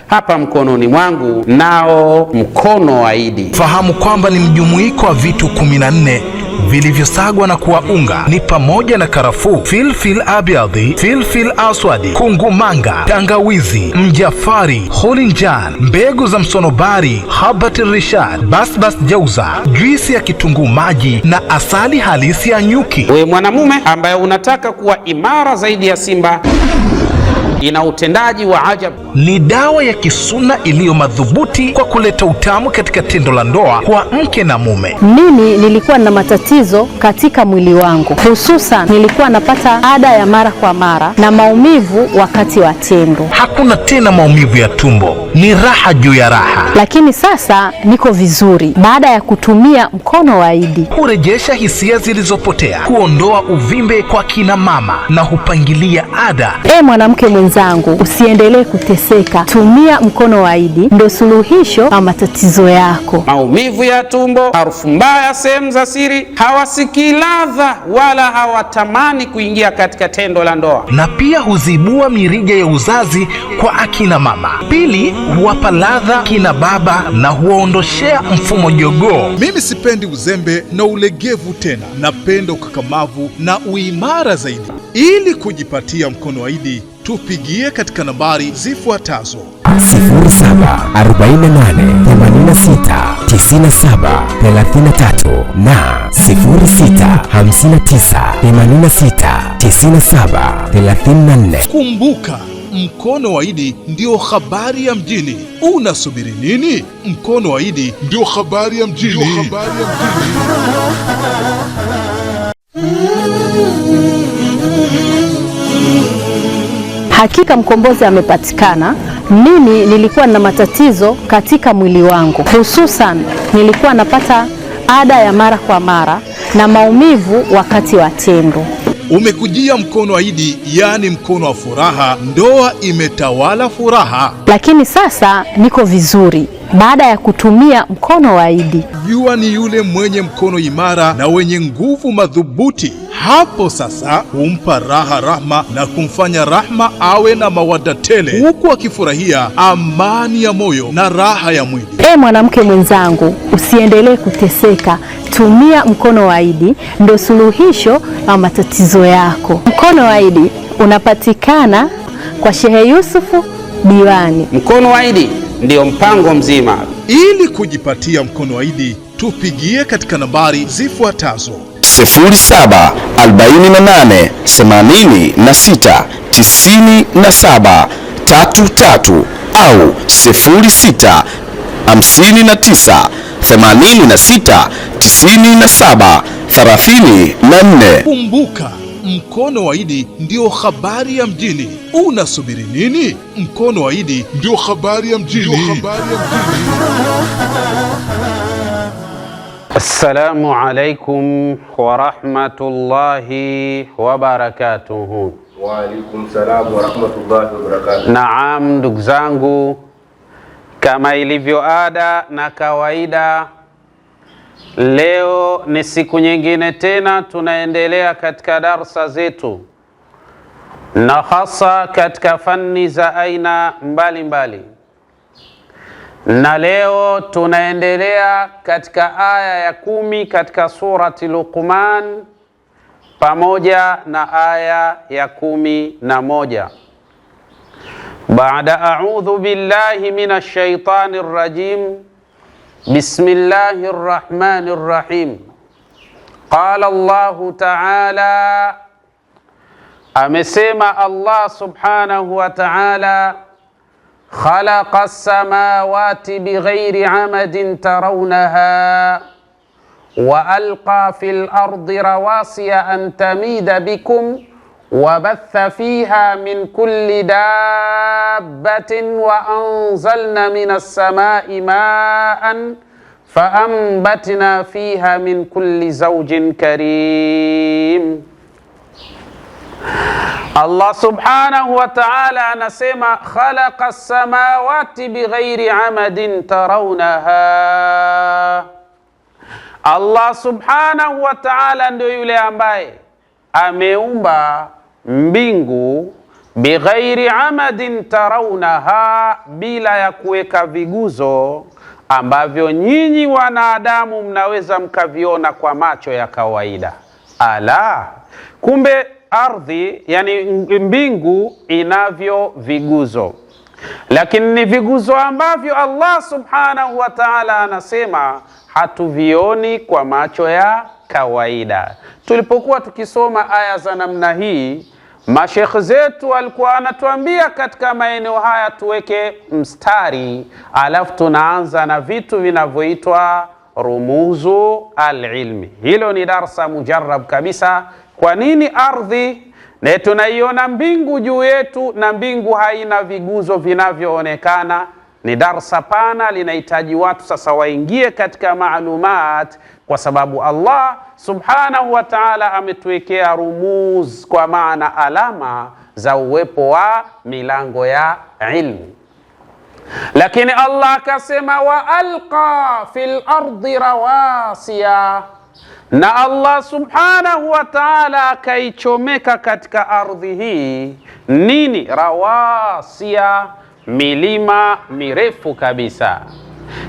Hapa mkononi mwangu nao mkono wa Idi. Fahamu kwamba ni mjumuiko wa vitu 14 vilivyosagwa na kuwa unga. Ni pamoja na karafuu, filfil abyadhi, filfil aswadi, kungumanga, tangawizi, mjafari, holinjan, mbegu za msonobari, habati rishad, basbas jauza, juisi ya kitunguu maji na asali halisi ya nyuki. We mwanamume ambaye unataka kuwa imara zaidi ya simba, ina utendaji wa ajabu. Ni dawa ya kisuna iliyo madhubuti kwa kuleta utamu katika tendo la ndoa kwa mke na mume. Mimi nilikuwa na matatizo katika mwili wangu, hususan nilikuwa napata ada ya mara kwa mara na maumivu wakati wa tendo. Hakuna tena maumivu ya tumbo, ni raha juu ya raha. Lakini sasa niko vizuri baada ya kutumia mkono wa Idi. Hurejesha hisia zilizopotea, kuondoa uvimbe kwa kina mama na hupangilia ada. Mwanamke mwenzangu, usiendelee kuteseka. Tumia mkono wa Idi, ndio suluhisho la matatizo yako. Maumivu ya tumbo, harufu mbaya sehemu za siri, hawasikii ladha wala hawatamani kuingia katika tendo la ndoa. Na pia huzibua mirija ya uzazi kwa akina mama. Pili, huwapa ladha kina baba na huwaondoshea mfumo jogoo. Mimi sipendi uzembe na ulegevu tena, napenda ukakamavu na uimara zaidi. Ili kujipatia mkono wa Idi, tupigie katika nambari zifuatazo: 0748869733 na 0659869734. Kumbuka, mkono wa Idi ndio habari ya mjini. Unasubiri nini? Mkono wa Idi ndio habari ya mjini. Hakika mkombozi amepatikana. Mimi nilikuwa na matatizo katika mwili wangu, hususan nilikuwa napata ada ya mara kwa mara na maumivu wakati wa tendo. Umekujia mkono wa Idi, yani mkono wa furaha. Ndoa imetawala furaha. Lakini sasa niko vizuri baada ya kutumia mkono wa Idi. Jua ni yule mwenye mkono imara na wenye nguvu madhubuti. Hapo sasa humpa raha rahma na kumfanya rahma awe na mawada tele, huku akifurahia amani ya moyo na raha ya mwili. Mwanamke mwenzangu, usiendelee kuteseka. Tumia mkono wa Idi, ndio suluhisho la matatizo yako. Mkono wa Idi unapatikana kwa Shehe Yusufu Diwani. Mkono wa Idi ndio mpango mzima. Ili kujipatia mkono wa Idi, tupigie katika nambari zifuatazo: 0748869733 au 0659869734. Kumbuka, mkono wa Idi ndio habari ya mjini. Unasubiri nini? Mkono wa Idi ndio habari ya mjini. Assalamu alaikum wa rahmatullahi wa barakatuhu. Wa alaikum salam wa rahmatullahi wa barakatuhu. Naam, ndugu zangu, kama ilivyo ada na kawaida, leo ni siku nyingine tena tunaendelea katika darsa zetu, na hasa katika fani za aina mbalimbali. Na leo tunaendelea katika aya ya 10 katika surati Luqman pamoja na aya ya 11. Baada a'udhu billahi minash shaitanir rajim, bismillahir rahmanir rahim. Qala Allahu ta'ala, amesema Allah subhanahu wa ta'ala, خلق السماوات بغير عمد ترونها وألقى في الأرض رواسي أن تميد بكم وبث فيها من كل دابة وأنزلنا من السماء ماء فأنبتنا فيها من كل زوج كريم. Allah subhanahu wa ta'ala anasema khalaqa samawati bighairi amadin tarawnaha. Allah subhanahu wa ta'ala ndio yule ambaye ameumba mbingu bighairi amadin tarawnaha, bila ya kuweka viguzo ambavyo nyinyi wanadamu mnaweza mkaviona kwa macho ya kawaida. Ala, kumbe ardhi, yani mbingu, inavyo viguzo, lakini ni viguzo ambavyo Allah subhanahu wa ta'ala anasema hatuvioni kwa macho ya kawaida. Tulipokuwa tukisoma aya za namna hii, mashekhe zetu walikuwa anatuambia katika maeneo haya tuweke mstari, alafu tunaanza na vitu vinavyoitwa rumuzu alilmi. Hilo ni darsa mujarrab kabisa. Kwa nini ardhi na tunaiona mbingu juu yetu na mbingu haina viguzo vinavyoonekana? Ni darsa pana, linahitaji watu sasa waingie katika maalumat, kwa sababu Allah subhanahu wa ta'ala ametuwekea rumuz, kwa maana alama za uwepo wa milango ya ilmu. Lakini Allah akasema wa alqa fil ardi rawasiya, na Allah subhanahu wa ta'ala akaichomeka katika ardhi hii nini? Rawasiya, milima mirefu kabisa.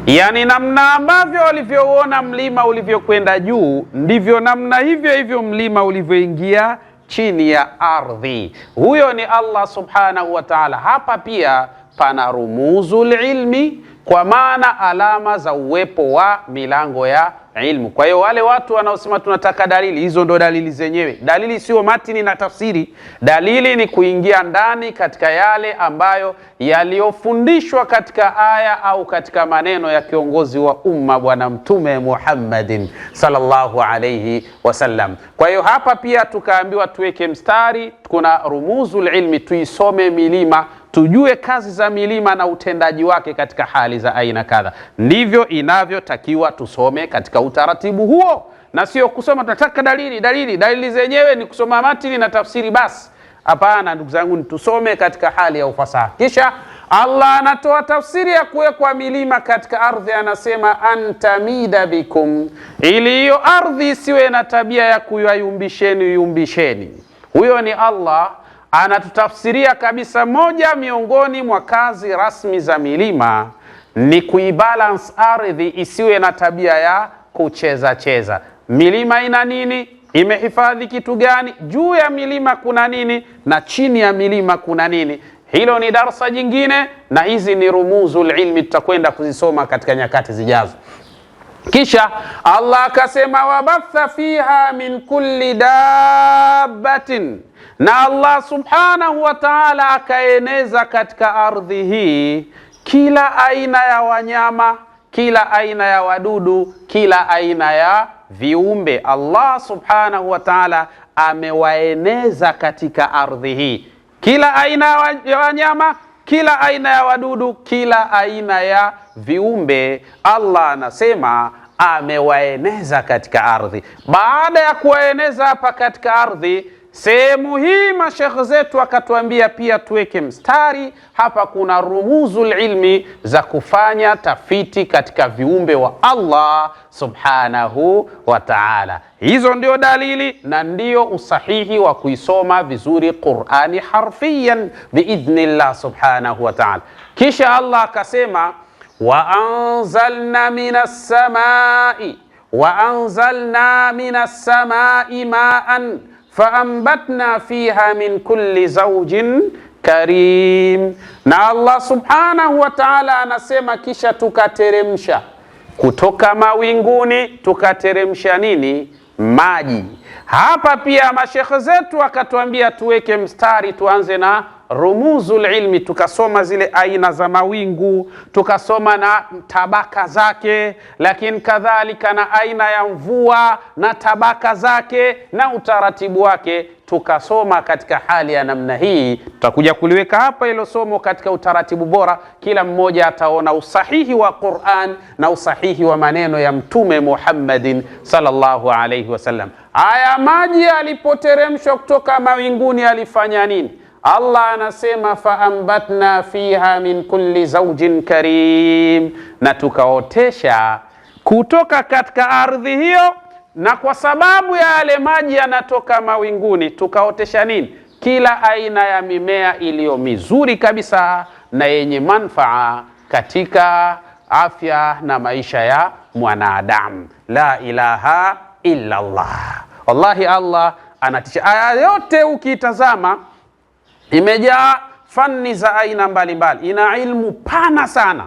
Yani namna ambavyo walivyoona mlima ulivyokwenda juu, ndivyo namna hivyo hivyo mlima ulivyoingia chini ya ardhi. Huyo ni Allah subhanahu wa ta'ala. Hapa pia pana rumuzul ilmi, kwa maana alama za uwepo wa milango ya ilmu. Kwa hiyo wale watu wanaosema tunataka dalili, hizo ndo dalili zenyewe. Dalili sio matini na tafsiri. Dalili ni kuingia ndani katika yale ambayo yaliyofundishwa katika aya au katika maneno ya kiongozi wa umma Bwana Mtume Muhammadin sallallahu alayhi wasallam. Kwa hiyo hapa pia tukaambiwa tuweke mstari, kuna rumuzul ilmi, tuisome milima, tujue kazi za milima na utendaji wake katika hali za aina kadha. Ndivyo inavyotakiwa tusome katika utaratibu huo, na sio kusoma tunataka dalili zenyewe ni kusoma matini na tafsiri basi. Hapana ndugu zangu, tusome katika hali ya ufasaha. Kisha Allah anatoa tafsiri ya kuwekwa milima katika ardhi, anasema antamida bikum, ili hiyo ardhi isiwe na tabia ya kuyumbisheni. Huyo ni Allah anatutafsiria kabisa. Moja miongoni mwa kazi rasmi za milima ni kuibalance ardhi isiwe na tabia ya kucheza. Milima ina nini? Imehifadhi kitu gani? Juu ya milima kuna nini? Na chini ya milima kuna nini? Hilo ni darsa jingine, na hizi ni rumuzul ilmi, tutakwenda kuzisoma katika nyakati zijazo. Kisha Allah akasema wabatha fiha min kulli dabbatin, na Allah subhanahu wa ta'ala akaeneza katika ardhi hii kila aina ya wanyama, kila aina ya wadudu, kila aina ya viumbe. Allah subhanahu wa ta'ala amewaeneza katika ardhi hii kila aina ya wanyama, kila aina ya wadudu, kila aina ya viumbe. Allah anasema amewaeneza katika ardhi. Baada ya kuwaeneza hapa katika ardhi, sehemu hii mashekhe zetu akatuambia pia tuweke mstari. Hapa kuna rumuzul ilmi za kufanya tafiti katika viumbe wa Allah subhanahu wa ta'ala. Hizo ndio dalili na ndio usahihi wa kuisoma vizuri Qur'ani harfiyan biidhnillah subhanahu wa ta'ala. Kisha Allah akasema wa anzalna minas samai ma'an faambatna fiha min kulli zawjin karim. Na Allah subhanahu wa ta'ala anasema kisha tukateremsha kutoka mawinguni, tukateremsha nini? Maji. Hapa pia mashekhe zetu akatuambia tuweke mstari, tuanze na rumuzul ilmi, tukasoma zile aina za mawingu, tukasoma na tabaka zake, lakini kadhalika na aina ya mvua na tabaka zake na utaratibu wake, tukasoma katika hali ya namna hii. Tutakuja kuliweka hapa hilo somo katika utaratibu bora, kila mmoja ataona usahihi wa Qur'an na usahihi wa maneno ya Mtume Muhammadin sallallahu alayhi wasallam. Haya maji yalipoteremshwa kutoka mawinguni alifanya nini? Allah anasema faambatna fiha min kulli zawjin karim, na tukaotesha kutoka katika ardhi hiyo. Na kwa sababu ya yale maji yanatoka mawinguni, tukaotesha nini? kila aina ya mimea iliyo mizuri kabisa na yenye manfaa katika afya na maisha ya mwanadamu. La ilaha illa Allah. Wallahi Allah anatisha. Aya yote ukitazama imejaa fani za aina mbalimbali, ina ilmu pana sana.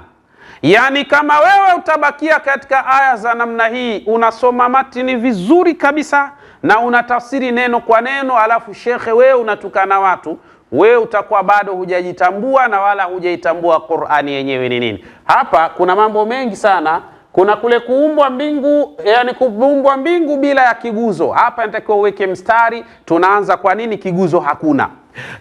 Yani kama wewe utabakia katika aya za namna hii, unasoma matini vizuri kabisa na unatafsiri neno kwa neno, alafu shekhe wewe unatukana watu, wewe utakuwa bado hujajitambua na wala hujaitambua Qur'ani yenyewe ni nini. Hapa kuna mambo mengi sana. Kuna kule kuumbwa mbingu, yani kuumbwa mbingu bila ya kiguzo. Hapa inatakiwa uweke mstari, tunaanza kwa nini kiguzo hakuna.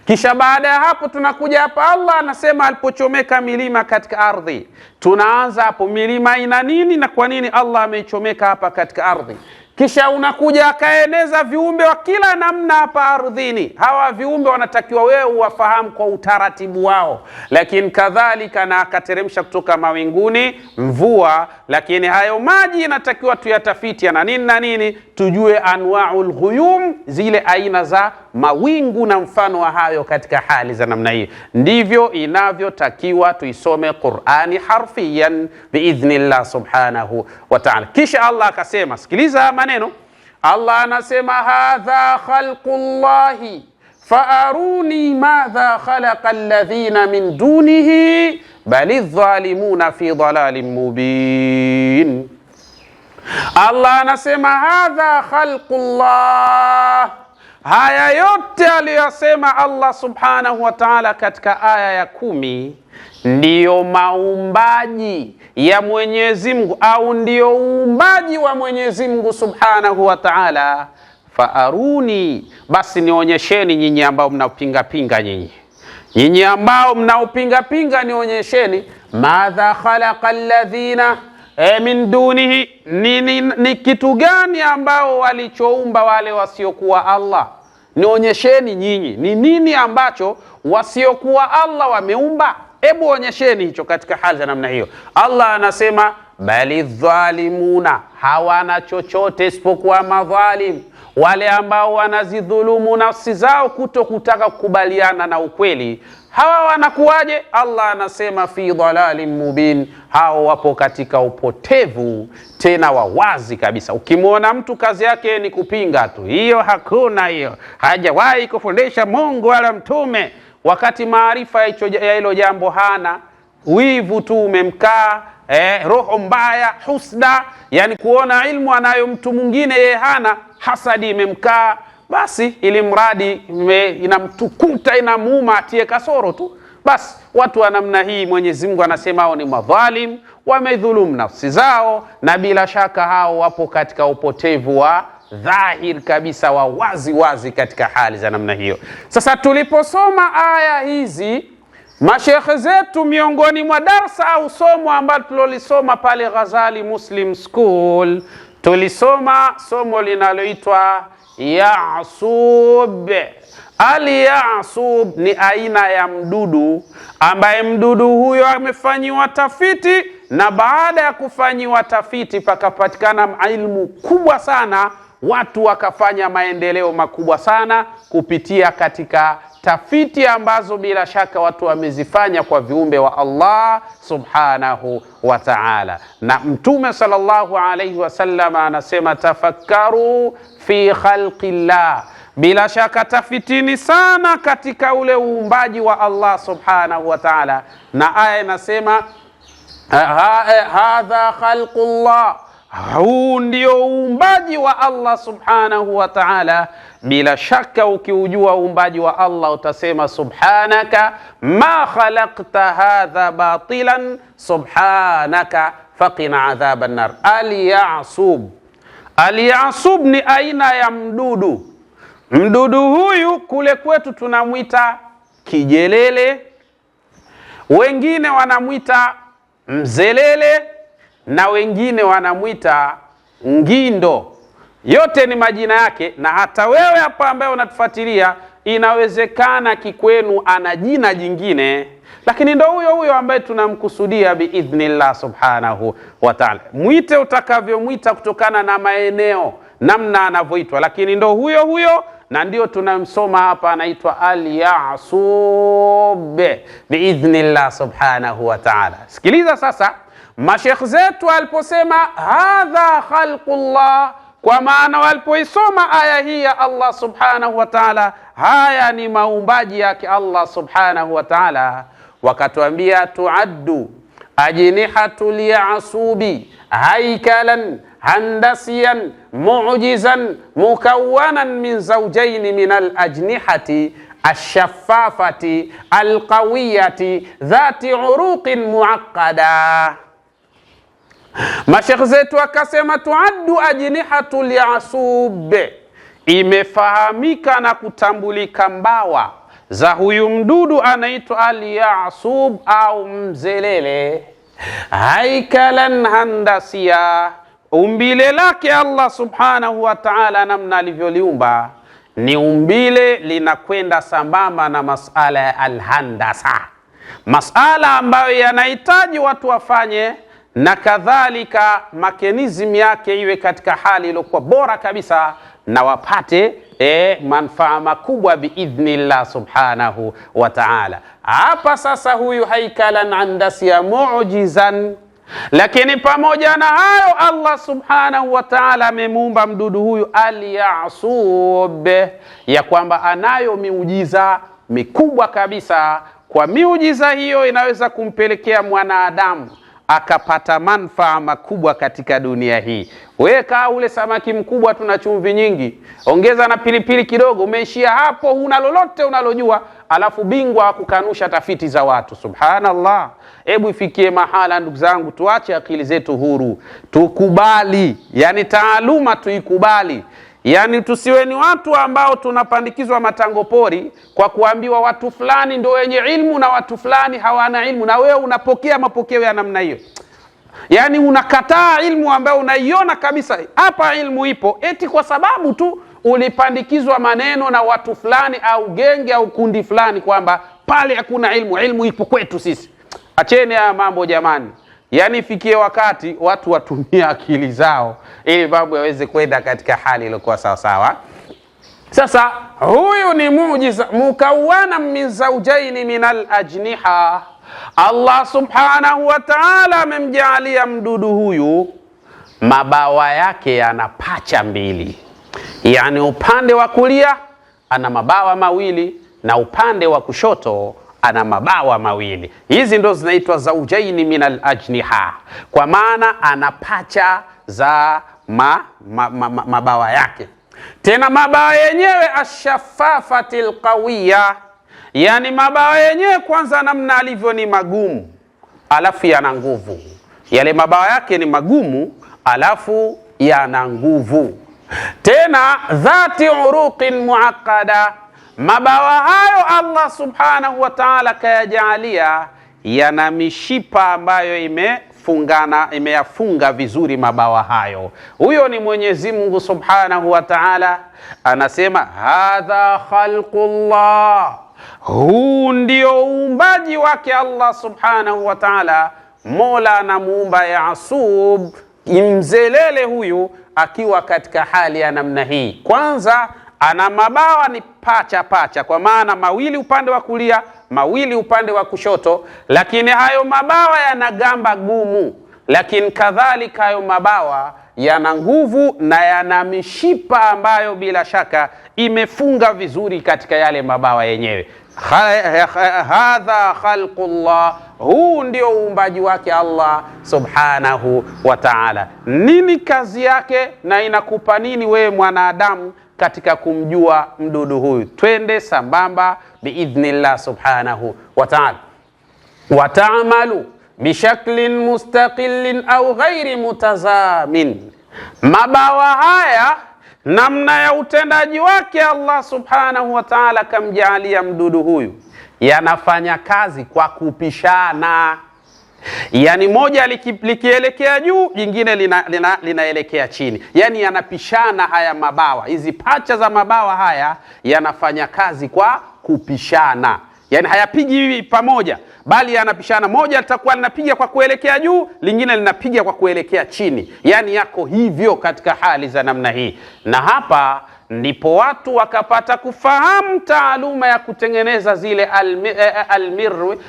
Kisha baada ya hapo tunakuja hapa, Allah anasema alipochomeka milima katika ardhi. Tunaanza hapo, milima ina nini na kwa nini Allah ameichomeka hapa katika ardhi. Kisha unakuja akaeneza viumbe wa kila namna hapa ardhini. Hawa viumbe wanatakiwa wewe uwafahamu kwa utaratibu wao. Lakini kadhalika na akateremsha kutoka mawinguni mvua, lakini hayo maji inatakiwa tuyatafiti na nini na nini, tujue anwaul ghuyum, zile aina za mawingu na mfano wa hayo katika hali za namna hii. Ndivyo inavyotakiwa tuisome Qur'ani harfiyan biidhnillah subhanahu wa ta'ala. Kisha Allah akasema, sikiliza maneno. Allah anasema hadha khalqullahi faaruni madha khalaqa alladhina min dunihi balidh dhalimuna fi dhalalin mubin. Allah anasema hadha khalqullah. Haya yote aliyosema Allah subhanahu wa ta'ala katika aya ya 10 ndiyo maumbaji ya Mwenyezi Mungu, au ndiyo uumbaji wa Mwenyezi Mungu subhanahu wa ta'ala. Faaruni, basi nionyesheni nyinyi ambao mnaupinga pinga, nyinyi ambao mnaupinga pinga, nionyesheni madha khalaqa alladhina min dunihi, ni kitu gani ambao walichoumba wale wasiokuwa Allah. Nionyesheni nyinyi ni nini ambacho wasiokuwa Allah wameumba. Hebu onyesheni hicho katika hali za namna hiyo. Allah anasema bali dhalimuna, hawana chochote isipokuwa madhalim, wale ambao wanazidhulumu nafsi zao kuto kutaka kukubaliana na ukweli. Hawa wanakuwaje? Allah anasema fi dhalalin mubin, hao wapo katika upotevu tena wa wazi kabisa. Ukimwona mtu kazi yake ni kupinga tu, hiyo hakuna, hiyo hajawahi kufundisha Mungu wala mtume, wakati maarifa ya hilo jambo hana, wivu tu umemkaa, roho mbaya, husda, yani kuona ilmu anayo mtu mwingine yeye hana, hasadi imemkaa, basi ili mradi inamtukuta, inamuuma, atie kasoro tu. Basi watu wa namna hii Mwenyezi Mungu anasema hao ni madhalim, wamedhulumu nafsi zao, na bila shaka hao wapo katika upotevu wa dhahir kabisa, wa wazi wazi katika hali za namna hiyo. Sasa tuliposoma aya hizi, mashekhe zetu miongoni mwa darsa au somo ambalo tulolisoma pale Ghazali Muslim School, tulisoma somo linaloitwa Ya'sub. Al-Ya'sub ni aina ya mdudu ambaye mdudu huyo amefanyiwa tafiti, na baada ya kufanyiwa tafiti pakapatikana ilmu kubwa sana, watu wakafanya maendeleo makubwa sana kupitia katika tafiti ambazo bila shaka watu wamezifanya kwa viumbe wa Allah subhanahu wa ta'ala. Na Mtume sallallahu alayhi wasallam anasema tafakkaru fi khalqillah, bila shaka tafitini sana katika ule uumbaji wa Allah subhanahu wa ta'ala. Na aya inasema hadha khalqullah, huu ndio uumbaji wa Allah subhanahu wa ta'ala. Bila shaka ukiujua uumbaji wa Allah utasema subhanaka ma khalaqta hadha batilan subhanaka faqina adhaban nar. Al-Ya'sub. Al-Ya'sub ni aina ya mdudu. Mdudu huyu kule kwetu tunamwita kijelele, wengine wanamwita mzelele, na wengine wanamwita ngindo. Yote ni majina yake, na hata wewe hapa ambaye unatufuatilia inawezekana kikwenu ana jina jingine, lakini ndo huyo huyo ambaye tunamkusudia biidhnillah subhanahu wa ta'ala. Mwite utakavyomwita kutokana na maeneo namna anavyoitwa, lakini ndo huyo huyo, na ndio tunamsoma hapa, anaitwa al-Ya'sub biidhnillah subhanahu wa ta'ala. Sikiliza sasa, mashekh zetu aliposema hadha khalqullah, kwa maana walipoisoma aya hii ya Allah subhanahu wa ta'ala, haya ni maumbaji yake Allah subhanahu wa ta'ala, wakatuambia tuaddu ajnihatul ya'subi haikalan handasiyan mu'jizan mukawwanan min zawjayn min al-ajnihati ash-shaffafati al-qawiyati dhati uruqin muaqqada. Mashekh zetu akasema tuaddu ajnihatul ya'sub, imefahamika na kutambulika mbawa za huyu mdudu anaitwa al-Ya'sub au mzelele. Haikalan handasiya, umbile lake Allah subhanahu wa ta'ala namna alivyoliumba ni umbile linakwenda sambamba na masala ya alhandasa, masala ambayo yanahitaji watu wafanye, na kadhalika mechanism yake iwe katika hali iliyokuwa bora kabisa, na wapate manufaa makubwa biidhnillah subhanahu wa ta'ala. Hapa sasa huyu haikalan andasiya mu'jizan, lakini pamoja na hayo Allah subhanahu wa ta'ala amemuumba mdudu huyu al-Ya'sub ya kwamba anayo miujiza mikubwa kabisa. Kwa miujiza hiyo inaweza kumpelekea mwanadamu akapata manufaa makubwa katika dunia hii. Weka ule samaki mkubwa, tuna chumvi nyingi, ongeza na pilipili kidogo, umeishia hapo, huna lolote unalojua, alafu bingwa kukanusha tafiti za watu. Subhanallah. Hebu ifikie mahala ndugu zangu, tuache akili zetu huru, tukubali, yani taaluma tuikubali. Yani tusiwe ni watu ambao tunapandikizwa matango pori kwa kuambiwa watu fulani ndio wenye ilmu na watu fulani hawana ilmu, na wewe unapokea mapokeo ya namna hiyo. Yani unakataa ilmu ambayo unaiona kabisa hapa ilmu ipo, eti kwa sababu tu ulipandikizwa maneno na watu fulani au genge au kundi fulani kwamba pale hakuna ilmu, ilmu ipo kwetu sisi. Acheni haya mambo jamani. Yani ifikie wakati watu watumia akili zao ili mambo yaweze kwenda katika hali iliyokuwa sawa sawa. Sasa huyu ni muujiza mukawwana min zawjaini min al-ajniha. Allah subhanahu wa ta'ala amemjalia mdudu huyu mabawa yake yana pacha mbili, yani upande wa kulia ana mabawa mawili na upande wa kushoto ana mabawa mawili. Hizi ndo zinaitwa zawjaini min al-ajniha, kwa maana ana pacha za mabawa yake. Tena mabawa yenyewe ash-shaffafatil qawiya, yani mabawa yenyewe kwanza namna alivyo ni magumu, alafu yana nguvu. Yale mabawa yake ni magumu alafu yana nguvu. Tena dhati uruqin muaqqada, mabawa hayo Allah subhanahu wa ta'ala kayajalia yana mishipa ambayo imeyafunga vizuri mabawa hayo. Huyo ni Mwenyezi Mungu subhanahu wa ta'ala anasema hadha khalqullah, huu ndio uumbaji wake Allah subhanahu wa ta'ala. Mola anamuumba Ya'sub mzelele huyu akiwa katika hali ya namna hii. Kwanza ana mabawa ni pacha pacha, kwa maana mawili upande wa kulia, mawili upande wa kushoto, lakini hayo mabawa yana gamba gumu, lakini kadhalika hayo mabawa yana nguvu na yana mishipa ambayo bila shaka imefunga vizuri katika yale mabawa yenyewe. Hadha khalqullah, huu ndio uumbaji wake Allah subhanahu wa ta'ala. Nini kazi yake na inakupa nini wewe mwanadamu katika kumjua mdudu huyu? Twende sambamba biidhnillah subhanahu wa ta'ala. Wata'amalu bishaklin mustaqillin au ghairi mutazamin, mabawa haya namna ya utendaji wake Allah subhanahu wa ta'ala kamjalia mdudu huyu yanafanya kazi kwa kupishana. Yani moja likielekea juu, jingine linaelekea chini, yani yanapishana haya mabawa. Hizi pacha za mabawa haya yanafanya kazi kwa kupishana, yani hayapigi pamoja, bali yanapishana. Moja litakuwa linapiga kwa kuelekea juu, lingine linapiga kwa kuelekea chini, yani yako hivyo katika hali za namna hii. Na hapa ndipo watu wakapata kufahamu taaluma ya kutengeneza zile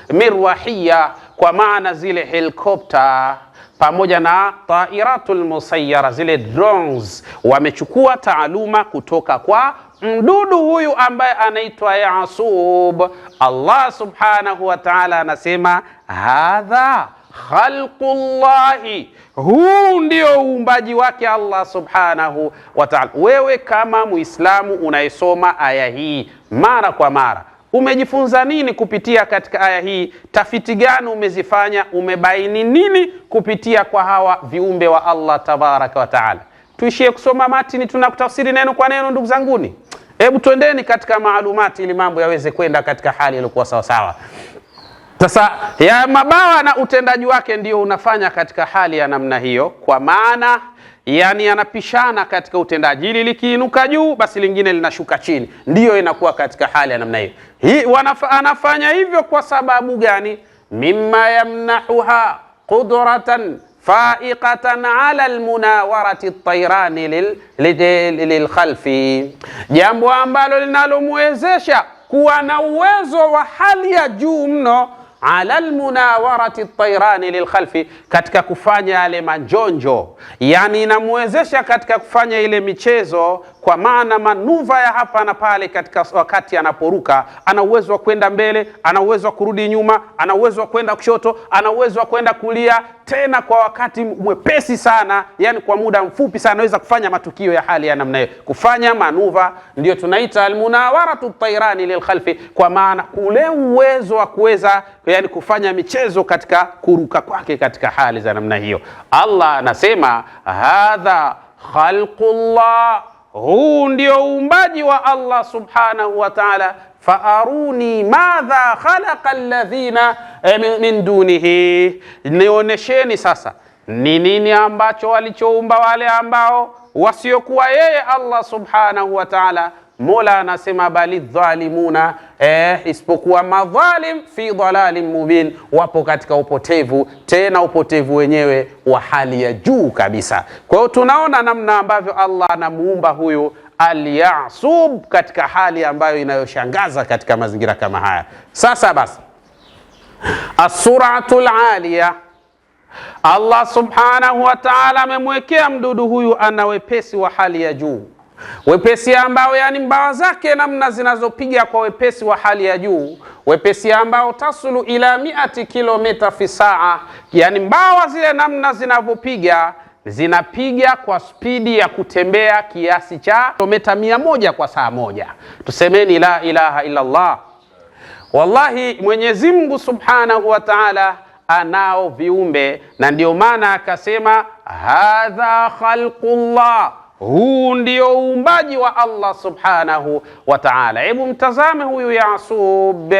mirwahia, kwa maana zile helikopta pamoja na tairatul musayyara, zile drones. Wamechukua taaluma kutoka kwa mdudu huyu ambaye anaitwa Yasub. Allah subhanahu wa ta'ala anasema hadha khalqullahi, huu ndio uumbaji wake Allah subhanahu wa ta'ala. Wewe kama Muislamu unayesoma aya hii mara kwa mara, umejifunza nini kupitia katika aya hii? Tafiti gani umezifanya? Umebaini nini kupitia kwa hawa viumbe wa Allah tabaraka wa taala? Tuishie kusoma matini, tunakutafsiri neno kwa neno ndugu zanguni. Hebu twendeni katika maalumati ili mambo yaweze kwenda katika hali iliyokuwa sawa sawa. Sasa ya mabawa na utendaji wake ndio unafanya katika hali ya namna hiyo, kwa maana yani yanapishana katika utendaji. Hili likiinuka juu basi lingine linashuka chini, ndiyo inakuwa katika hali ya namna hiyo. Anafanya hivyo kwa sababu gani? Mimma yamnahuha qudratan faiqatan ala almunawarati at-tayrani lilkhalfi, jambo ambalo linalomwezesha kuwa na uwezo wa hali ya juu mno ala almunawarati at-tayrani lilkhalfi, katika kufanya yale manjonjo, yani inamwezesha katika kufanya ile michezo, kwa maana manuva ya hapa na pale. Katika wakati anaporuka ana uwezo wa kwenda mbele, ana uwezo wa kurudi nyuma, ana uwezo wa kwenda kushoto, ana uwezo wa kwenda kulia, tena kwa wakati mwepesi sana, yani kwa muda mfupi sana anaweza kufanya matukio ya hali ya namna hiyo, kufanya manuva. Ndio tunaita almunawaratu at-tayrani lilkhalfi, kwa maana ule uwezo wa kuweza yani kufanya michezo katika kuruka kwake katika hali za namna hiyo. Allah anasema hadha khalqullah, huu ndio uumbaji wa Allah subhanahu wa ta'ala. Faaruni madha khalaqa alladhina min dunihi, nionesheni sasa ni nini ambacho walichoumba wale ambao wasiokuwa yeye Allah subhanahu wa ta'ala. Mola anasema bali dhalimuna, isipokuwa madhalim fi dhalalin mubin, wapo katika upotevu, tena upotevu wenyewe wa hali ya juu kabisa. Kwa hiyo tunaona namna ambavyo Allah anamuumba huyu Al-Yasub katika hali ambayo inayoshangaza katika mazingira kama haya. Sasa basi, as-suratul aliya, Allah subhanahu wa ta'ala amemwekea mdudu huyu ana wepesi wa hali ya juu, wepesi ambao yani mbawa zake namna zinazopiga kwa wepesi wa hali ya juu, wepesi ambao tasulu ila 100 kilomita fi saa, yani mbawa zile namna zinavyopiga zinapiga kwa spidi ya kutembea kiasi cha kilomita 100 kwa saa moja. Tusemeni la ilaha illa Allah. Wallahi Mwenyezi Mungu subhanahu wa ta'ala anao viumbe, na ndio maana akasema hadha khalqullah, huu ndio uumbaji wa Allah subhanahu wa ta'ala. Hebu mtazame huyu Yasub,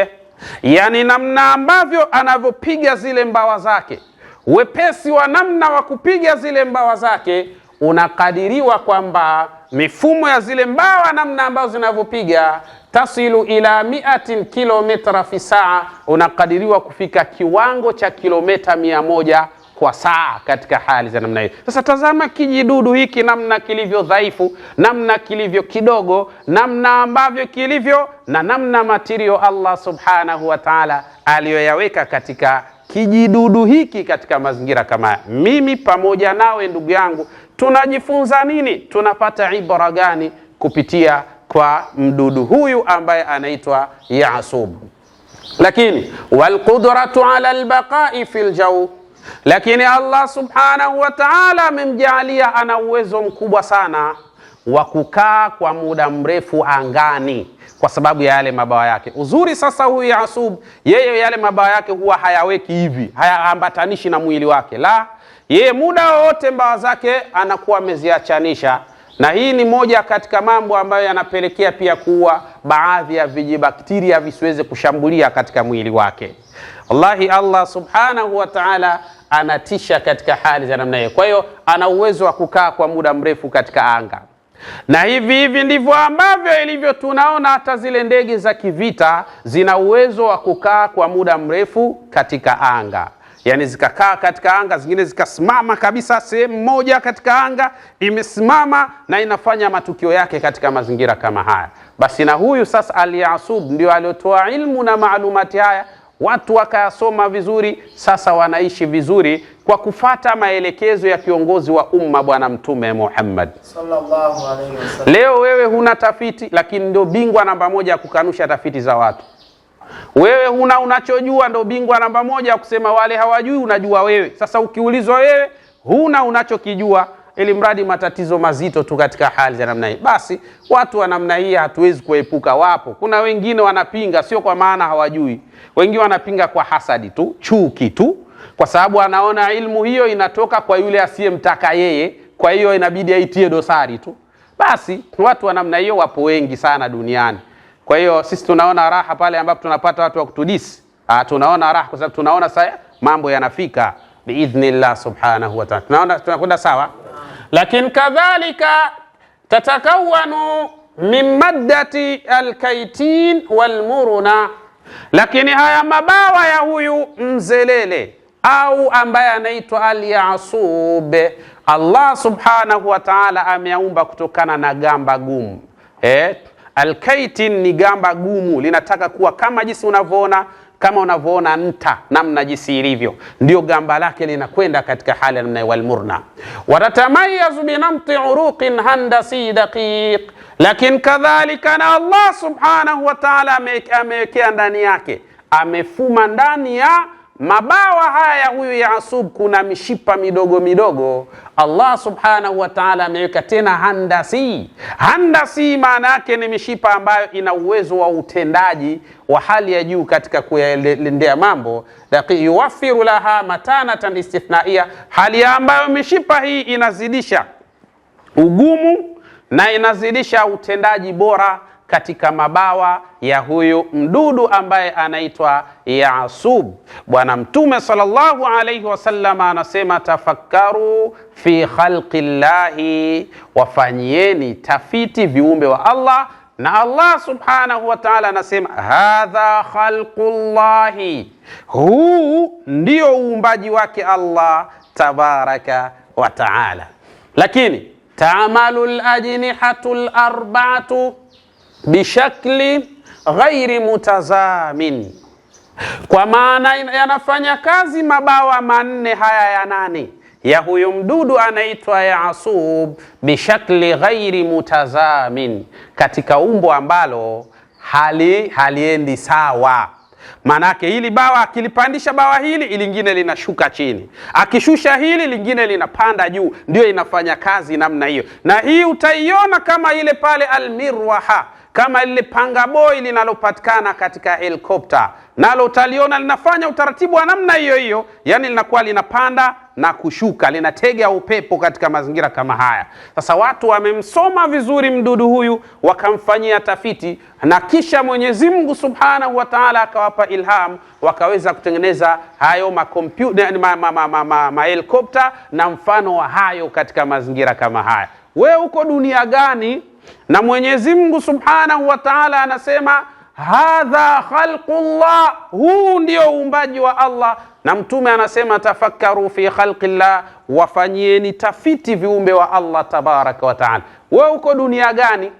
yani namna ambavyo anavyopiga zile mbawa zake, wepesi wa namna wa kupiga zile mbawa zake, unakadiriwa kwamba mifumo ya zile mbawa namna ambazo zinavyopiga tasilu ila 100 kilomita fi saa, unakadiriwa kufika kiwango cha kilomita 100 kwa saa katika hali za namna hiyo. Sasa tazama kijidudu hiki namna kilivyo dhaifu, namna kilivyo kidogo, namna ambavyo kilivyo, na namna material Allah subhanahu wa ta'ala aliyoyaweka katika kijidudu hiki katika mazingira kama. Mimi pamoja nawe ndugu yangu, tunajifunza nini? Tunapata ibara gani kupitia kwa mdudu huyu ambaye anaitwa Yasub? Lakini wal qudratu ala albaqa'i fil jaw, lakini Allah subhanahu wa ta'ala amemjalia ana uwezo mkubwa sana wa kukaa kwa muda mrefu angani kwa sababu ya yale mabawa yake. Uzuri sasa huyu Yasub, yeye yale mabawa yake huwa hayaweki hivi, hayaambatanishi na mwili wake, la, yeye muda wote mbawa zake anakuwa ameziachanisha, na hii ni moja katika mambo ambayo yanapelekea pia kuwa baadhi ya vijibakteria visiweze kushambulia katika mwili wake. Wallahi Allah subhanahu wa ta'ala anatisha katika hali za namna hiyo. Kwa hiyo ana uwezo wa kukaa kwa muda mrefu katika anga, na hivi ndivyo ambavyo ilivyo. Tunaona hata zile ndege za kivita zina uwezo wa kukaa kwa muda mrefu katika anga. yani zikakaa katika anga, zingine zikasimama kabisa sehemu moja katika anga imesimama na inafanya matukio yake katika mazingira kama haya. Basi na huyu sasa Al-Ya'sub ndio aliotoa ilmu na maalumati haya, watu wakayasoma vizuri, sasa wanaishi vizuri kwa kufata maelekezo ya kiongozi wa umma Bwana Mtume Muhammad sallallahu alaihi wasallam. Leo wewe huna tafiti, lakini ndio bingwa namba moja ya kukanusha tafiti za watu. Wewe huna unachojua, ndio bingwa namba moja ya kusema wale hawajui, unajua wewe. Sasa ukiulizwa wewe huna unachokijua, ili mradi matatizo mazito tu katika hali za namna hii. Basi watu wa namna hii hatuwezi kuepuka, wapo. Kuna wengine wanapinga sio kwa maana hawajui, wengine wanapinga kwa hasadi tu, chuki tu, kwa sababu anaona ilmu hiyo inatoka kwa yule asiyemtaka yeye, kwa hiyo inabidi aitie dosari tu. Basi watu wa namna hiyo wapo wengi sana duniani. Kwa hiyo sisi tunaona raha pale ambapo tunapata watu wa kutudisi. Tunaona raha kwa sababu tunaona sasa mambo yanafika biidhnillah subhanahu wa ta'ala. Tunaona tunakwenda sawa. Lakini kadhalika tatakawanu min maddati alkaitin walmuruna, lakini haya mabawa ya huyu mzelele au ambaye anaitwa Al-Ya'sub, Allah subhanahu wa ta'ala ameumba kutokana na gamba gumu. Alkaitin ni gamba gumu, linataka kuwa kama jinsi unavyoona nta, namna jinsi ilivyo, ndio gamba lake linakwenda katika hali ya namna walmurna. Watatamayazu binamti uruqin handasi daqiq, lakini kadhalika na Allah subhanahu wa ta'ala amewekea ndani yake, amefuma ndani ya mabawa haya huyu Ya'sub kuna mishipa midogo midogo. Allah subhanahu wa ta'ala ameweka tena handasi. Handasi maana yake ni mishipa ambayo ina uwezo wa utendaji wa hali ya juu katika kuyaendea mambo. Yuwaffiru laha matanatan istithnaia, hali ambayo mishipa hii inazidisha ugumu na inazidisha utendaji bora katika mabawa ya huyu mdudu ambaye anaitwa Ya'sub. Bwana Mtume sallallahu alayhi wasallam anasema, tafakkaru fi khalqillahi, wafanyieni tafiti viumbe wa Allah. Na Allah subhanahu wa ta'ala anasema, hadha khalqullahi, huu ndio uumbaji wake Allah tabaraka wa ta'ala. Lakini ta'malul ajnihatul arba'atu bishakli ghairi mutazamin, kwa maana yanafanya kazi mabawa manne haya ya nane ya huyu mdudu anaitwa Ya'sub, bishakli ghairi mutazamin, katika umbo ambalo haliendi sawa. Manake hili bawa akilipandisha bawa hili lingine linashuka chini, akishusha hili lingine linapanda juu, ndio inafanya kazi namna hiyo. Na hii utaiona kama ile pale almirwaha, kama ile pangaboi linalopatikana katika helikopta, nalo utaliona linafanya utaratibu wa namna hiyo hiyo, yani linakuwa linapanda na kushuka, linatega upepo katika mazingira kama haya. Sasa watu wamemsoma vizuri mdudu huyu, wakamfanyia tafiti, na kisha Mwenyezi Mungu Subhanahu wa Ta'ala akawapa ilham, wakaweza kutengeneza hayo mahelikopta na mfano wa hayo katika mazingira kama haya. We uko dunia gani? Na Mwenyezi Mungu Subhanahu wa Ta'ala anasema, hadha khalqullah, huu ndio uumbaji wa Allah. Na Mtume anasema, tafakkaru fi khalqillah, wafanyieni tafiti viumbe wa Allah tabaraka wa ta'ala. Wewe uko dunia gani?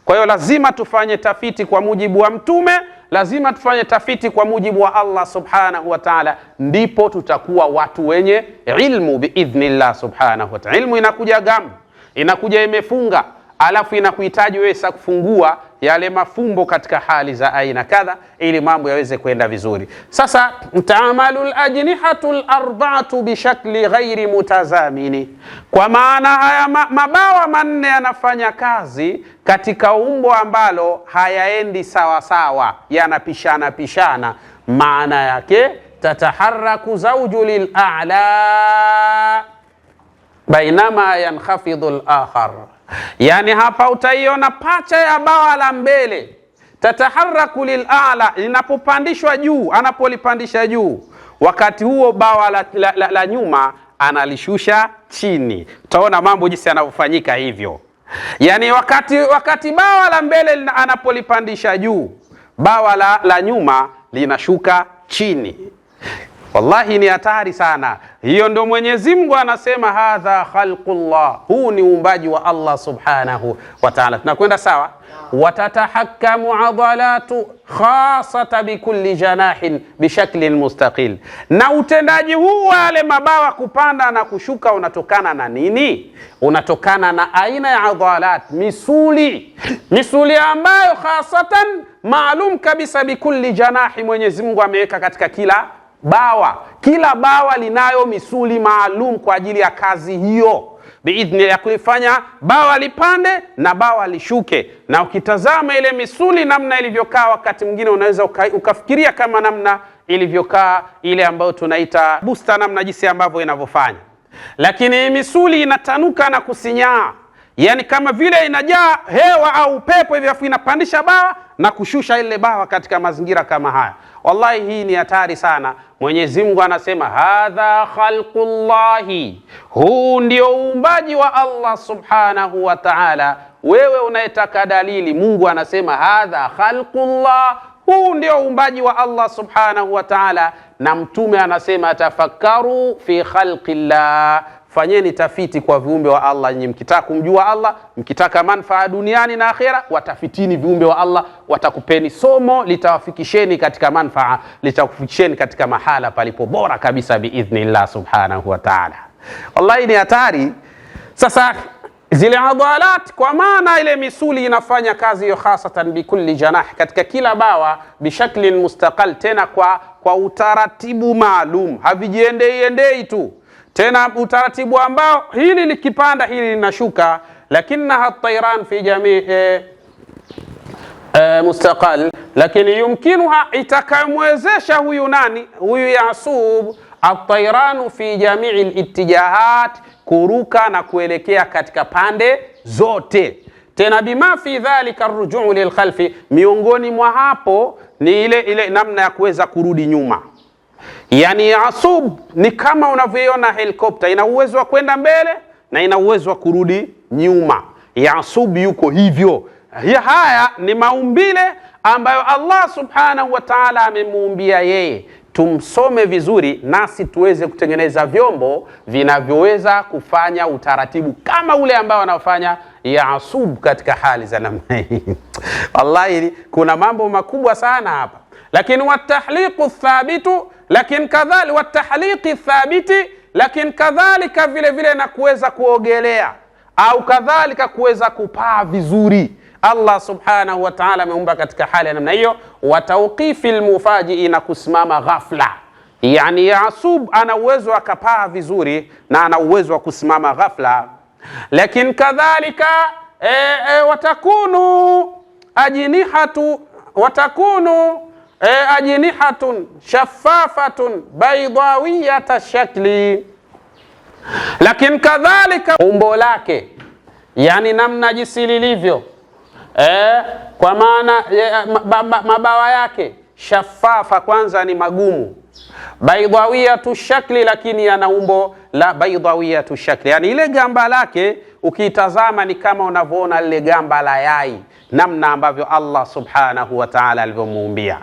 Kwa hiyo lazima tufanye tafiti kwa mujibu wa Mtume, lazima tufanye tafiti kwa mujibu wa Allah subhanahu wa ta'ala, ndipo tutakuwa watu wenye ilmu biidhnillah subhanahu wa ta'ala. Ilmu inakuja gamu, inakuja imefunga, alafu inakuhitaji wewe sasa kufungua yale mafumbo katika hali za aina kadha, ili mambo yaweze kwenda vizuri. Sasa ta'malul ajnihatul arba'atu bishakli ghairi mutazamini, kwa maana haya mabawa manne yanafanya kazi katika umbo ambalo hayaendi sawa sawa, yanapishana pishana. Maana yake tataharraku zawju lil a'la bainama yankhafidhu al-akhar, yani hapa utaiona pacha ya bawa la mbele tataharraku lil a'la, linapopandishwa juu, anapolipandisha juu, wakati huo bawa la nyuma analishusha chini. Utaona mambo jinsi yanavyofanyika hivyo, yani wakati bawa la mbele anapolipandisha juu, bawa la nyuma linashuka chini. Wallahi ni hatari sana hiyo. Ndio Mwenyezi Mungu anasema hadha khalqullah, huu ni uumbaji wa Allah subhanahu wa ta'ala. Tunakwenda sawa? Watatahakamu adalatu khasata bikulli janahin bishaklin mustaqil. Na utendaji huu wale mabawa kupanda na kushuka unatokana na nini? Unatokana na aina ya adalat, misuli ambayo khasatan maalum kabisa bikulli janahi, Mwenyezi Mungu ameweka katika kila bawa linayo misuli maalum kwa ajili ya kazi hiyo, biidhni ya kulifanya bawa lipande na bawa lishuke. Na ukitazama ile misuli namna ilivyokaa, wakati mwingine unaweza ukafikiria kama namna ilivyokaa ile ambayo tunaita busta, namna jinsi ambavyo inavyofanya, lakini misuli inatanuka na kusinyaa, yani kama vile inajaa hewa au pepo hivyo, afu inapandisha bawa na kushusha ile bawa katika mazingira kama haya. Wallahi hii ni hatari sana. Mwenyezi Mungu anasema hadha khalqullahi, huu ndio uumbaji wa Allah subhanahu wa ta'ala. Wewe unayetaka dalili, Mungu anasema hadha khalqullah, huu ndio uumbaji wa Allah subhanahu wa ta'ala. Na mtume anasema tafakkaru fi khalqillah, fanyeni tafiti kwa viumbe wa Allah. Nyinyi mkitaka kumjua Allah, mkitaka manufaa duniani na akhera, watafitini viumbe wa Allah, watakupeni somo litawafikisheni katika manufaa, litawafikisheni katika mahala palipo bora kabisa biidhnillah subhanahu wa ta'ala. Wallahi ni hatari. Sasa zile adalat, kwa maana ile misuli inafanya kazi hiyo khasatan bikulli janah, katika kila bawa bishaklin mustaqal, tena kwa utaratibu maalum, havijiendei tu, tena utaratibu ambao hili likipanda hili linashuka. Lakinaha at-tayran fi jami' mustaqal, lakini yumkinuha, itakamwezesha huyu Yasub at-tayranu fi jami' al-ittijahat, kuruka na kuelekea katika pande zote. Tena bima fi dhalika ar-rujuu lil-khalfi, miongoni mwa hapo ni ile namna ya kuweza kurudi nyuma. Yani Yasub ni kama unavyoiona helikopta, ina uwezo wa kwenda mbele na ina uwezo wa kurudi nyuma. Yasub yuko hivyo. Haya ni maumbile ambayo Allah subhanahu wa ta'ala amemuumbia yeye. Tumsome vizuri nasi tuweze kutengeneza vyombo vinavyoweza kufanya utaratibu kama ule ambao anafanya Yasub katika hali za namna hii. Wallahi kuna mambo makubwa sana hapa. Lakini watahliqu thabitu, lakini kadhalika watahliqi thabiti, lakini kadhalika vile vile na kuweza kuogelea au kadhalika kuweza kupaa vizuri. Allah subhanahu wa ta'ala ameumba katika hali ya namna hiyo. Wa tawqifil mufaji, na kusimama ghafla. Yani Yasub ana uwezo akapaa vizuri na ana uwezo wa kusimama ghafla. Lakini kadhalika ajnihatun shaffafatun baydawiyata shakli, lakini kadhalika umbo lake, yani namna jinsi lilivyo, kwa maana mabawa yake shaffafa, kwanza ni magumu, baydawiyatu shakli, lakini yana umbo la baydawiyatu shakli, yani ile gamba lake ukitazama ni kama unavyoona lile gamba la yai, namna ambavyo Allah subhanahu wa ta'ala alivyomuumbia.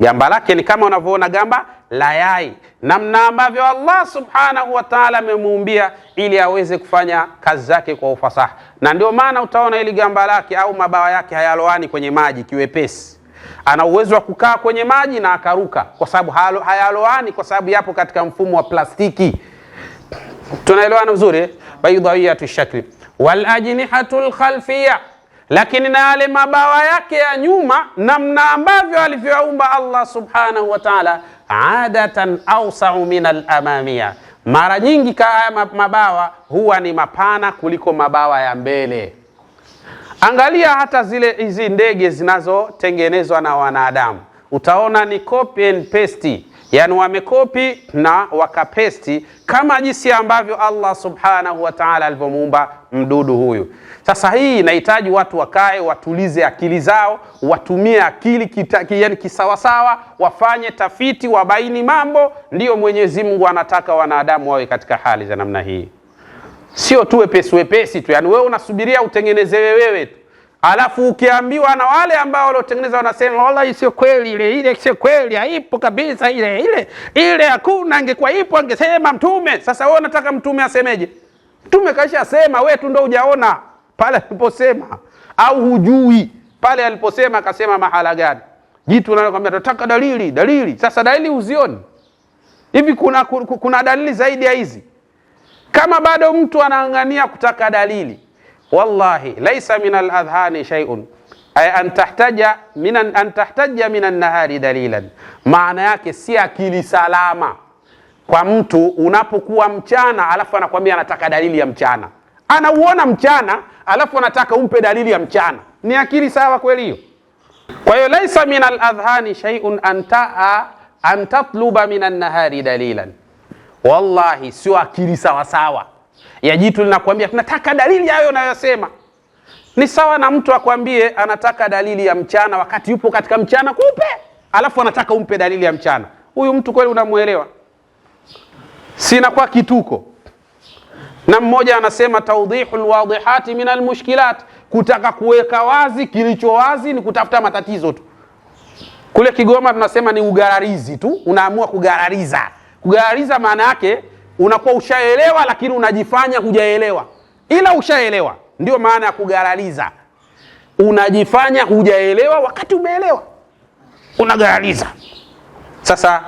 Gamba lake ni kama unavyoona gamba la yai, namna ambavyo Allah subhanahu wa ta'ala amemuumbia ili aweze kufanya kazi zake kwa ufasaha. Na ndio maana utaona ili gamba lake au mabawa yake hayaloani kwenye maji kiwepesi. Ana uwezo wa kukaa kwenye maji na akaruka, kwa sababu hayaloani, kwa sababu yapo katika mfumo wa plastiki. Tunaelewana vizuri? Baydawiyatu shakli wal ajnihatul khalfiyya, lakini na yale mabawa yake ya nyuma, namna ambavyo alivyoumba Allah subhanahu wa ta'ala, adatan awsa'u min al-amamiyya, mara nyingi kaya mabawa huwa ni mapana kuliko mabawa ya mbele. Angalia hata hizi ndege zinazotengenezwa na wanadamu, utaona ni copy and paste, yani wamekopi na wakapesti kama jinsi ambavyo Allah subhanahu wa ta'ala alivyomuumba mdudu huyu. Sasa hii inahitaji watu wakae, watulize akili zao, watumie akili yani kisawasawa, wafanye tafiti, wabaini mambo. Ndiyo Mwenyezi Mungu anataka wanadamu wawe katika hali za namna hii. Sio tu wepesi tu, yani wewe unasubiria utengenezewe wewe tu. Alafu ukiambiwa na wale ambao waliotengeneza wanasema wallahi sio kweli ile sio kweli, haipo kabisa ile hakuna, angekuwa ipo angesema mtume. Sasa wewe unataka mtume asemeje? Mtume kaisha sema, wewe tu ndio hujaona pale aliposema, au hujui pale aliposema akasema mahala gani. Jitu unalokuambia tunataka dalili. Sasa dalili uzioni. Hivi kuna dalili zaidi ya hizi? Kama bado mtu anaangania kutaka dalili, wallahi laisa min al-adhhani shay'un ay an tahtaja min an-nahari dalilan. Maana yake si akili salama kwa mtu unapokuwa mchana alafu anakuambia anataka dalili ya mchana. Anauona mchana alafu anataka umpe dalili ya mchana. Ni akili sawa kweli hiyo? Kwa hiyo laisa min al-adhhani shay'un an tatluba min an-nahari dalilan. Wallahi sio akili sawa ya jitu linakuambia tunataka dalili hayo unayosema. Ni sawa na mtu akwambie anataka dalili ya mchana wakati yupo katika mchana kupe, alafu anataka umpe dalili ya mchana. Huyu mtu kweli unamuelewa? Sina kwa kituko. Na mmoja anasema tawdihul wadihati min almushkilat, kutaka kuweka wazi kilicho wazi ni kutafuta matatizo tu. Kule Kigoma tunasema ni ugararizi tu, unaamua kugarariza. Kugarariza maana yake unakuwa ushaelewa lakini unajifanya hujaelewa. Ila ushaelewa, ndio maana ya kugarariza. Unajifanya hujaelewa wakati umeelewa. Unagarariza. Sasa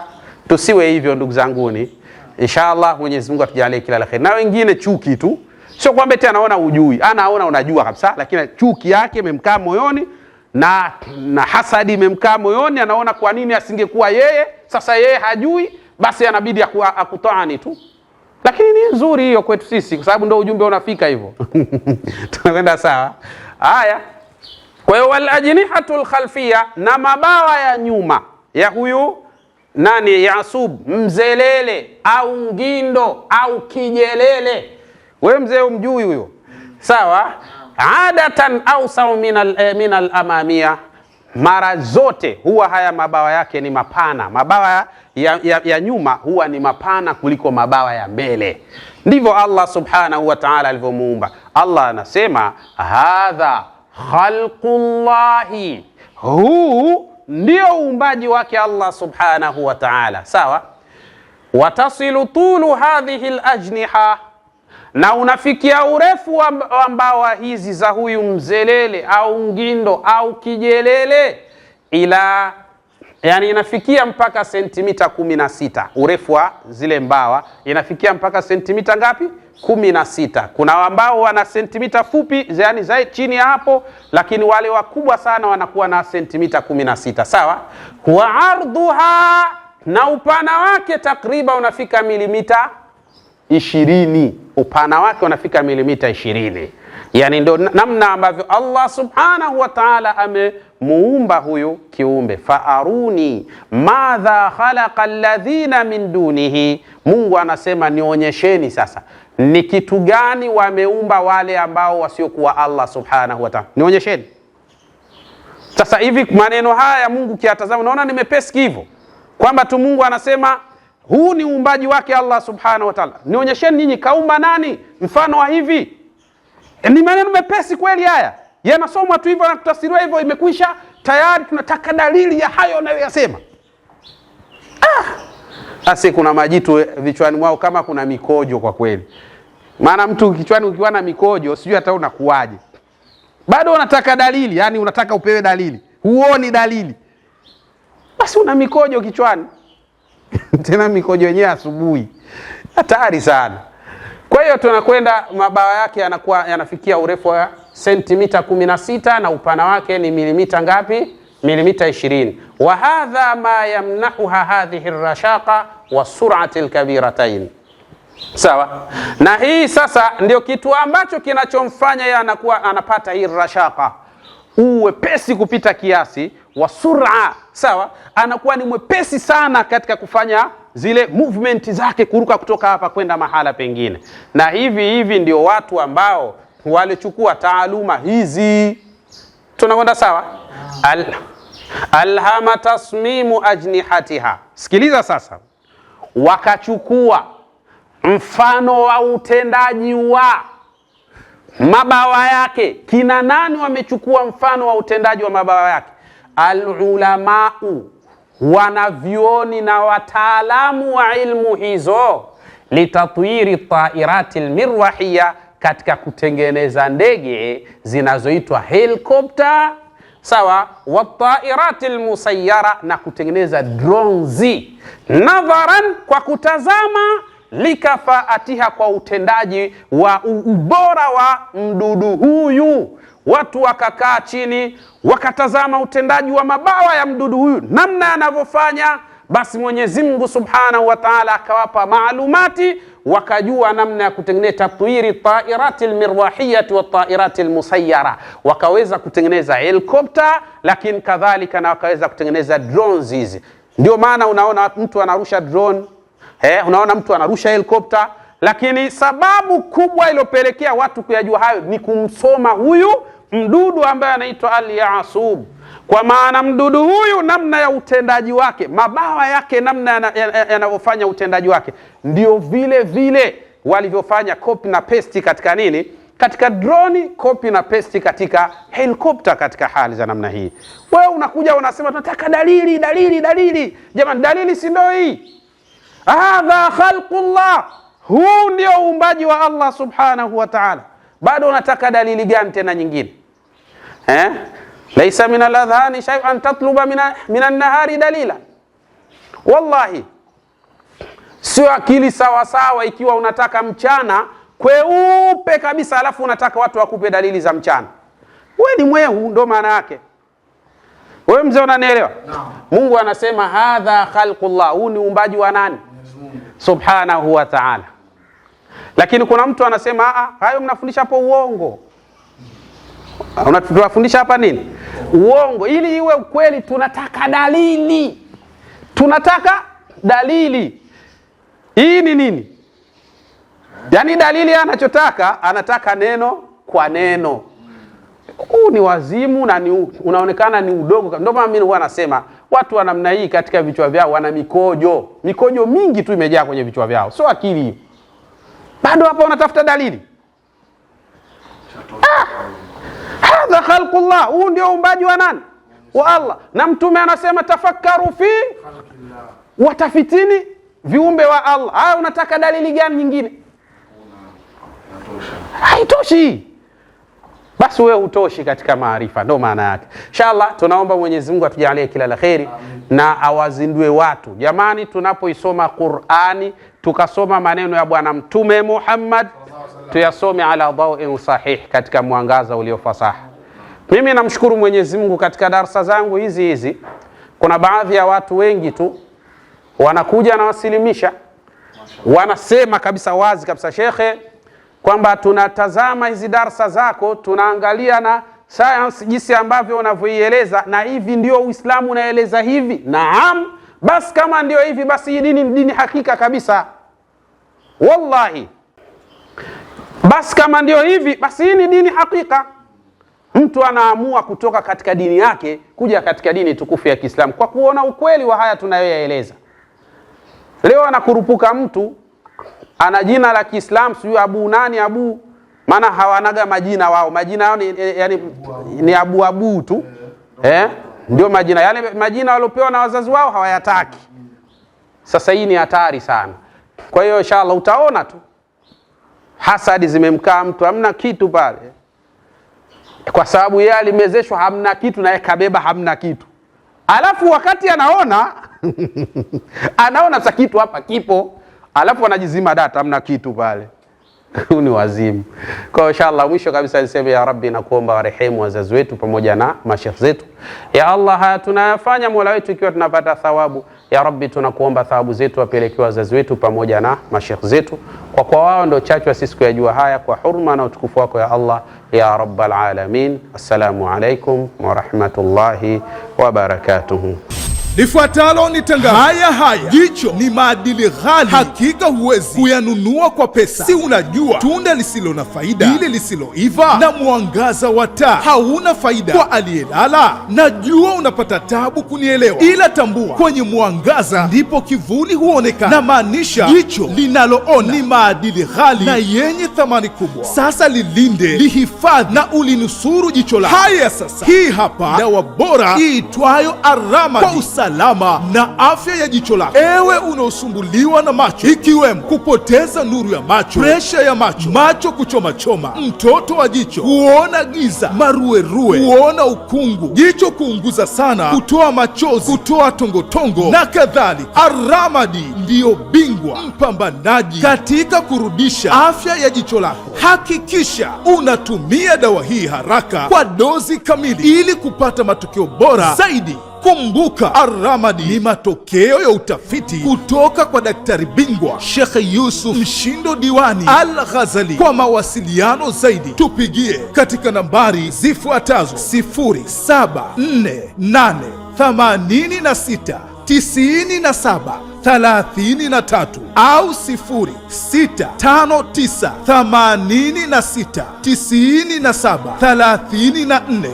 tusiwe hivyo ndugu zanguni. Inshallah Mwenyezi Mungu atujalie kila la kheri. Na wengine chuki tu. Sio kwamba eti anaona hujui, anaona unajua kabisa, lakini chuki yake imemkaa moyoni na hasadi imemkaa moyoni, anaona kwa nini asingekuwa yeye, sasa yeye hajui, basi anabidi akutani tu. Lakini ni nzuri hiyo kwetu sisi kwa sababu ndio ujumbe unafika hivyo. Tunakwenda sawa? Haya. Kwa hiyo wal ajnihatul khalfiyya, na mabawa ya nyuma ya huyu nani Yasub, mzelele au ngindo au kijelele. Wewe mzee umjui huyo? Sawa? Adatan au saw min al-amamia, mara zote huwa haya mabawa yake ni mapana. Mabawa ya nyuma huwa ni mapana kuliko mabawa ya mbele. Ndivyo Allah subhanahu wa ta'ala alivyomuumba. Allah anasema hadha khalqullahi, huu ndio uumbaji wake Allah subhanahu wa ta'ala. Sawa? Watasilu tulu hadhihi al-ajniha, na unafikia urefu wa mbawa hizi za huyu mzelele au ngindo au kijelele ila, yani inafikia mpaka sentimita 16. Urefu wa zile mbawa inafikia mpaka sentimita ngapi? 16. Kuna ambao wana sentimita fupi, yani zaidi chini ya hapo, lakini wale wakubwa sana wanakuwa na sentimita 16. Sawa? Wa ardhuha, na upana wake takriban unafika milimita 20. Upana wake unafika milimita 20. Yani ndio namna ambavyo Allah subhanahu wa ta'ala amemuumba huyu kiumbe. Faaruni madha khalaqa alladhina min dunihi, Mungu anasema nionyesheni sasa ni kitu gani wameumba wale ambao wasiokuwa Allah subhanahu wa ta'ala. Nionyesheni. Sasa hivi maneno haya ya Mungu kiatazama unaona ni mepesi hivyo, kwamba tu Mungu anasema huu ni uumbaji wake Allah subhanahu wa ta'ala. Nionyesheni nyinyi kaumba nani mfano wa hivi. Ni maneno mepesi kweli haya. Yanasomwa tu hivyo na kutafsiriwa hivyo, imekwisha. Tayari tunataka dalili ya hayo unayoyasema. Sasa kuna majitu vichwani mwao kama kuna mikojo kwa kweli. Maana mtu kichwani ukiwa na mikojo sijui hata unakuaje. Bado unataka dalili, yani unataka upewe dalili. Huoni dalili. Basi una mikojo kichwani. Tena mikojo yenyewe asubuhi. Hatari sana. Kwa hiyo tunakwenda mabawa yake yanafikia urefu wa sentimita 16 na upana wake ni milimita ngapi? Milimita 20. Wa hadha ma yamnahuha hadhihi ar-rashaqa wa sur'ati al-kabiratayn. Sawa? Na hii sasa ndio kitu ambacho kinachomfanya yeye anakuwa anapata hii rashaqa, uwepesi kupita kiasi, wa sur'a. Sawa? Anakuwa ni mwepesi sana katika kufanya zile movement zake, kuruka kutoka hapa kwenda mahala pengine. Na hivi ndio watu ambao walichukua taaluma hizi. Tunakwenda sawa? Alhama tasmimu ajnihatiha. Sikiliza sasa. Wakachukua mfano wa utendaji wa mabawa yake. Kina nani wamechukua mfano wa utendaji wa mabawa yake? Alulamau, wanavyuoni na wataalamu wa ilmu hizo, litatwiri tairati almirwahiya, katika kutengeneza ndege zinazoitwa helikopta, sawa, wa tairati almusayyara, na kutengeneza drones, nadharan, kwa kutazama, likafaatiha, kwa utendaji wa ubora wa mdudu huyu. Watu wakakaa chini wakatazama utendaji wa mabawa ya mdudu huyu namna yanavyofanya, basi Mwenyezi Mungu Subhanahu wa Ta'ala akawapa maalumati, wakajua namna ya kutengeneza tatwiri tairati almirwahiyati wa tairati almusayyara, wakaweza kutengeneza helikopta, lakini kadhalika na wakaweza kutengeneza drones hizi. Ndio maana unaona mtu anarusha drone, unaona mtu anarusha helikopta, lakini sababu kubwa iliyopelekea watu kuyajua hayo ni kumsoma huyu mdudu ambaye anaitwa al-Yasub. Kwa maana mdudu huyu namna ya utendaji wake, mabawa yake namna yanavyofanya utendaji wake, ndio vile vile walivyofanya copy na paste katika nini? Katika drone, copy na paste katika helikopta, katika hali za namna hii. Wewe unakuja unasema tunataka dalili, dalili, dalili. Jamani, dalili si ndio hii? Hadha khalqullah, huu ndio uumbaji wa Allah Subhanahu wa Ta'ala. Bado unataka dalili gani tena nyingine? Laisa min al-adhani shay'an tatluba min an-nahari dalila. Wallahi sio akili sawa sawa ikiwa unataka mchana kweupe kabisa alafu unataka watu wakupe dalili za mchana. Wewe ni mwehu, ndo maana yake. Wewe mzee unanielewa? Mungu anasema hadha khalqullah, huu ni uumbaji wa nani? Subhanahu wa Ta'ala. Lakini kuna mtu anasema hayo mnafundisha hapo uongo. Tunafundisha hapa nini? Uongo. Ili iwe ukweli tunataka dalili. Tunataka dalili. Hii ni nini? Yaani dalili anataka neno kwa neno. Huu ni wazimu na unaonekana ni udogo. Ndio maana mimi huwa nasema watu wa namna hii katika vichwa vyao wana mikojo. Mikojo mingi tu imejaa kwenye vichwa vyao. Sio akili. Bado hapa unatafuta dalili. Hadha khalqullah, huu ndio uumbaji wa nani? Wa Allah. Na mtume anasema tafakkaru fi watafitini viumbe wa Allah. Unataka dalili gani nyingine? Haitoshi. Basi wewe utoshi katika maarifa, ndio maana yake. Inshallah tunaomba Mwenyezi Mungu atujalie kila la kheri na awazindue watu. Jamani, tunapoisoma Qur'ani tukasoma maneno ya Bwana Mtume Muhammad, tuyasome ala dhawin sahih, katika mwangaza uliofasaha. Mimi namshukuru Mwenyezi Mungu katika darasa zangu hizi kuna baadhi ya watu wengi tu wanakuja na wasilimisha, wanasema kabisa wazi kabisa, shekhe, kwamba tunatazama hizi darasa zako, tunaangalia na science jinsi ambavyo unavyoieleza, na hivi ndio Uislamu unaeleza hivi. Naam, basi kama ndio hivi, basi hii dini ni dini hakika kabisa. Wallahi, basi kama ndio hivi, basi hii ni dini hakika. Mtu anaamua kutoka katika dini yake kuja katika dini tukufu ya Kiislamu kwa kuona ukweli wa haya tunayoyaeleza. Leo anakurupuka mtu ana jina la Kiislamu, sio Abu nani Abu, maana hawanaga majina wao. Majina yao ni Abu tu. Ndio majina. Yale majina waliopewa na wazazi wao hawayataki. Sasa hii ni hatari sana. Kwa hiyo inshallah utaona tu hasadi zimemkaa mtu, hamna kitu pale. Kwa sababu yeye alimezeshwa hamna kitu na yeye kabeba hamna kitu. Alafu wakati anaona anaona sasa kitu hapa kipo, alafu anajizima data hamna kitu pale. Ni wazimu. Kwa inshallah mwisho kabisa niseme ya Rabbi, nakuomba warehemu wazazi wetu pamoja na mashekh zetu. Ya Allah, haya tunayafanya Mola wetu ikiwa tunapata thawabu. Ya Rabbi, tunakuomba thawabu zetu wapelekee wazazi wetu pamoja na mashekh zetu, kwa wao ndio chachu ya sisi kuyajua haya, kwa hurma na utukufu wako ya Allah ya Rabbal Alamin. Assalamu alaikum wa rahmatullahi wa barakatuhu. Lifuatalo ni tangazo. Haya, jicho ni maadili ghali, hakika huwezi kuyanunua kwa pesa. Si unajua tunda lisilo na faida hili lisiloiva, na mwangaza wa taa hauna faida kwa aliyelala? Najua unapata tabu kunielewa, ila tambua, kwenye mwangaza ndipo kivuli huonekana. Na maanisha jicho linaloona ni maadili ghali na yenye thamani kubwa. Sasa lilinde, lihifadhi na ulinusuru jicho lako. Haya sasa, hii hapa dawa bora iitwayo Ar-Ramadi kwa usalama na afya ya jicho lako. Ewe unaosumbuliwa na macho, ikiwemo kupoteza nuru ya macho, presha ya macho, macho kuchomachoma, mtoto wa jicho, kuona giza, maruerue, kuona ukungu, jicho kuunguza sana, kutoa machozi, kutoa tongotongo na kadhalika, Ar-Ramadi ndiyo bingwa mpambanaji katika kurudisha afya ya jicho lako. Hakikisha unatumia dawa hii haraka kwa dozi kamili ili kupata matokeo bora zaidi. Kumbuka, Ar-Ramadi ni matokeo ya utafiti kutoka kwa daktari bingwa Sheikh Yusuf Mshindo Diwani Al-Ghazali. Kwa mawasiliano zaidi tupigie katika nambari zifuatazo: 0748869733 au 0659869734.